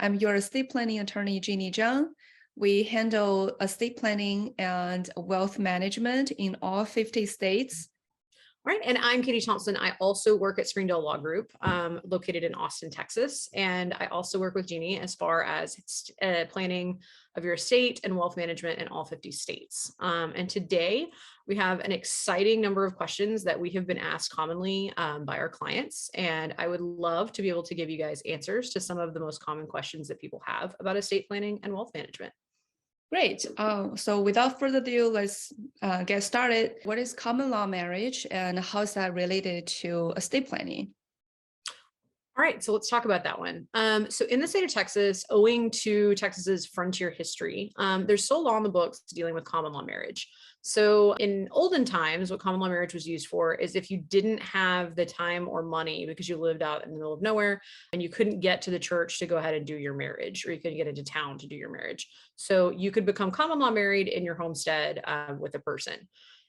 I'm your estate planning attorney, Jeannie Zhang. We handle estate planning and wealth management in all 50 states. Right. And I'm Katie Thompson. I also work at Springdale Law Group, located in Austin, Texas. And I also work with Jeannie as far as planning of your estate and wealth management in all 50 states. And today we have an exciting number of questions that we have been asked commonly by our clients. And I would love to be able to give you guys answers to some of the most common questions that people have about estate planning and wealth management. Great. So without further ado, let's get started. What is common law marriage and how is that related to estate planning? All right, so let's talk about that one. So in the state of Texas, owing to Texas's frontier history, there's still law in the books dealing with common law marriage. So in olden times, what common law marriage was used for is if you didn't have the time or money because you lived out in the middle of nowhere and you couldn't get to the church to go ahead and do your marriage, or you couldn't get into town to do your marriage. So you could become common law married in your homestead with a person.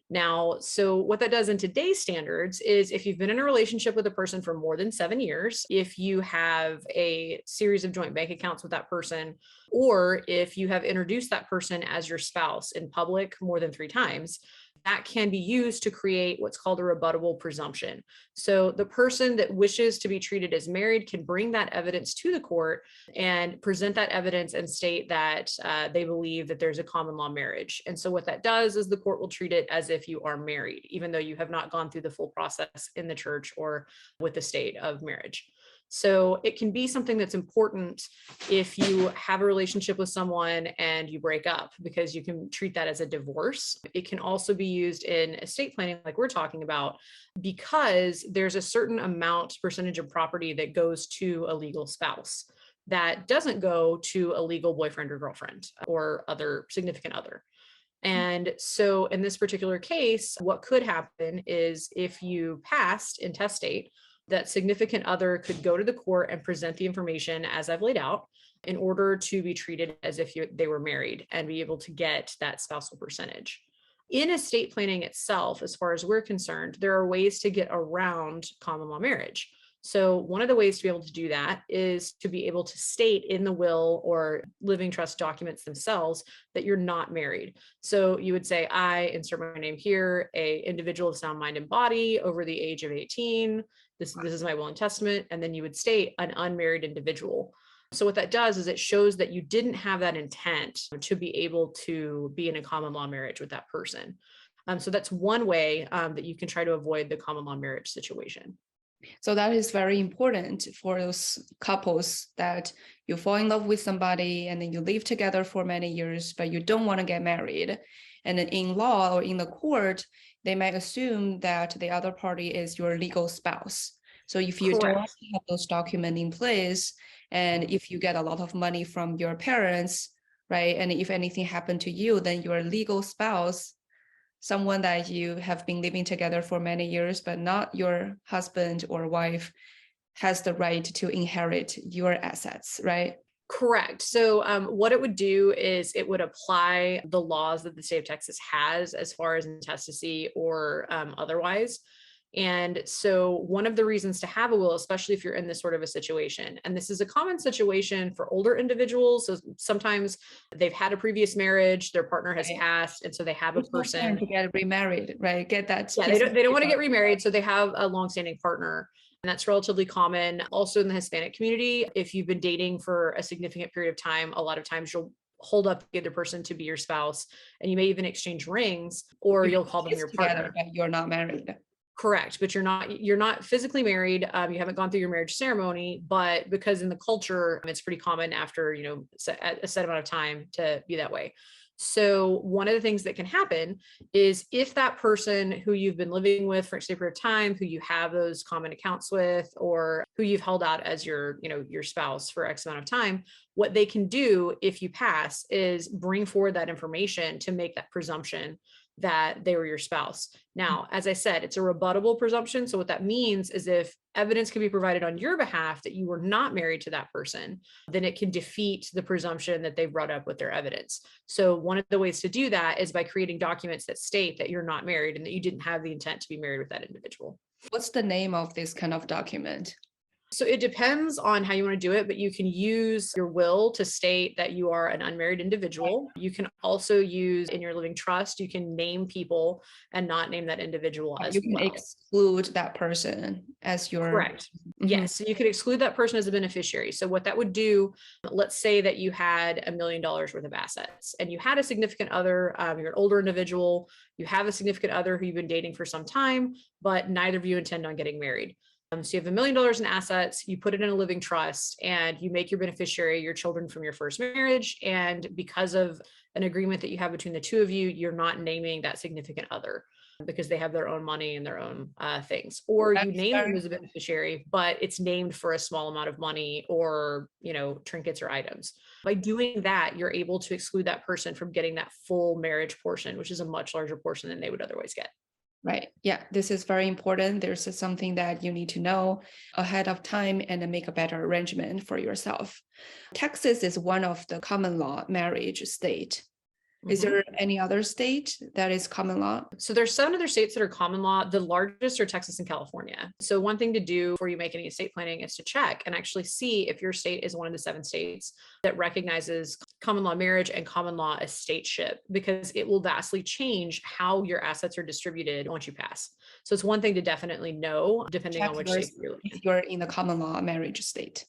Now, so what that does in today's standards is if you've been in a relationship with a person for more than 7 years, if you have a series of joint bank accounts with that person, or if you have introduced that person as your spouse in public more than 3 times, that can be used to create what's called a rebuttable presumption. So the person that wishes to be treated as married can bring that evidence to the court and present that evidence and state that they believe that there's a common law marriage. And so what that does is the court will treat it as if you are married, even though you have not gone through the full process in the church or with the state of marriage. So it can be something that's important if you have a relationship with someone and you break up, because you can treat that as a divorce. It can also be used in estate planning, like we're talking about, because there's a certain percentage of property that goes to a legal spouse that doesn't go to a legal boyfriend or girlfriend or other significant other. And so in this particular case, what could happen is if you passed intestate, that significant other could go to the court and present the information as I've laid out in order to be treated as if they were married and be able to get that spousal percentage. In estate planning itself, as far as we're concerned, there are ways to get around common law marriage. So one of the ways to be able to do that is to be able to state in the will or living trust documents themselves that you're not married. So you would say, I insert my name here, a individual of sound mind and body over the age of 18. This is my will and testament. And then you would state an unmarried individual. So what that does is it shows that you didn't have that intent to be able to be in a common law marriage with that person. So that's one way that you can try to avoid the common law marriage situation. So that is very important for those couples that you fall in love with somebody and then you live together for many years, but you don't want to get married. And then in law or in the court, they might assume that the other party is your legal spouse. So if you don't have those documents in place, and if you get a lot of money from your parents, right, and if anything happened to you, then your legal spouse, someone that you have been living together for many years, but not your husband or wife, has the right to inherit your assets, right? Correct. So what it would do is it would apply the laws that the state of Texas has as far as intestacy or otherwise. And so one of the reasons to have a will, especially if you're in this sort of a situation, and this is a common situation for older individuals. So sometimes they've had a previous marriage, their partner has passed, and so they have a person to get remarried, right? Get that. Yeah, they don't want to get remarried, so they have a longstanding partner. And that's relatively common. Also in the Hispanic community, if you've been dating for a significant period of time, a lot of times you'll hold up the other person to be your spouse, and you may even exchange rings, or you'll call them your partner. But you're not married. Correct, but you're not physically married. You haven't gone through your marriage ceremony, but because in the culture, it's pretty common after a set amount of time to be that way. So one of the things that can happen is if that person who you've been living with for a period of time, who you have those common accounts with, or who you've held out as your spouse for X amount of time, what they can do if you pass is bring forward that information to make that presumption that they were your spouse. Now, as I said, it's a rebuttable presumption. So what that means is if evidence can be provided on your behalf that you were not married to that person, then it can defeat the presumption that they brought up with their evidence. So one of the ways to do that is by creating documents that state that you're not married and that you didn't have the intent to be married with that individual. What's the name of this kind of document? So it depends on how you want to do it, but you can use your will to state that you are an unmarried individual. You can also use in your living trust, you can name people and not name that individual You as can well. exclude that person as your. Correct. Mhm. Yes. So you could exclude that person as a beneficiary. So what that would do, let's say that you had $1 million worth of assets and you had a significant other, you're an older individual, you have a significant other who you've been dating for some time, but neither of you intend on getting married. So you have $1 million in assets, you put it in a living trust, and you make your beneficiary your children from your first marriage. And because of an agreement that you have between the two of you, you're not naming that significant other because they have their own money and their own things, or you That's name them very as a beneficiary, but it's named for a small amount of money or, trinkets or items. By doing that, you're able to exclude that person from getting that full marriage portion, which is a much larger portion than they would otherwise get. right. Yeah, this is very important. There's something that you need to know ahead of time and then make a better arrangement for yourself. Texas is one of the common law marriage state. Is Mhm. there any other state that is common law? So there's 7 other states that are common law. The largest are Texas and California. So one thing to do before you make any estate planning is to check and actually see if your state is one of the 7 states that recognizes common law marriage and common law estateship, because it will vastly change how your assets are distributed once you pass. So it's one thing to definitely know depending Check on which state yours you're living if in. you're in the common law marriage state.